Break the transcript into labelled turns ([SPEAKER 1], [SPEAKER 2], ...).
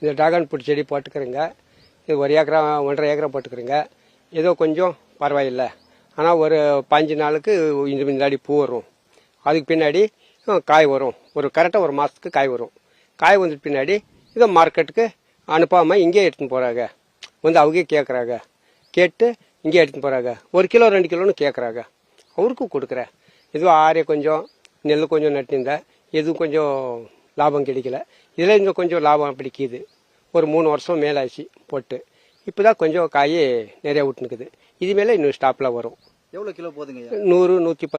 [SPEAKER 1] இந்த dragon fruit செடி போட்டுக்கிறேங்க. இது 1 ஏக்கரா 1.5 ஏக்கரா போட்டுக்கிறேங்க. ஏதோ கொஞ்சம் பரவாயில்லை. ஆனால் ஒரு 5 நாளுக்கு இந்த முன்னாடி பூ வரும். அதுக்கு பின்னாடி காய் வரும். கரெக்டாக ஒரு மாதத்துக்கு காய் வரும். காய் வந்துட்டு பின்னாடி இதை மார்க்கெட்டுக்கு அனுப்பாமல் இங்கே எடுத்துன்னு போகிறாங்க. அவங்க கேட்குறாங்க. கேட்டு இங்கே எடுத்துன்னு போகிறாங்க. 1 கிலோ 2 கிலோன்னு கேட்குறாங்க. அவருக்கும் கொடுக்குறேன். இதுவும் ஆரே கொஞ்சம் நெல் கொஞ்சம் நட்டிருந்தேன். எதுவும் கொஞ்சம் லாபம் கிடைக்கல. இதில் இன்னும் கொஞ்சம் லாபம் பிடிக்குது. ஒரு 3 வருஷம் மேலாச்சு போட்டு. இப்போ தான் கொஞ்சம் காய் நிறையா விட்டுனுக்குது. இது மேலே இன்னும் ஸ்டாப்பில் வரும்.
[SPEAKER 2] எவ்வளோ கிலோ போதுங்க?
[SPEAKER 1] 100, 110.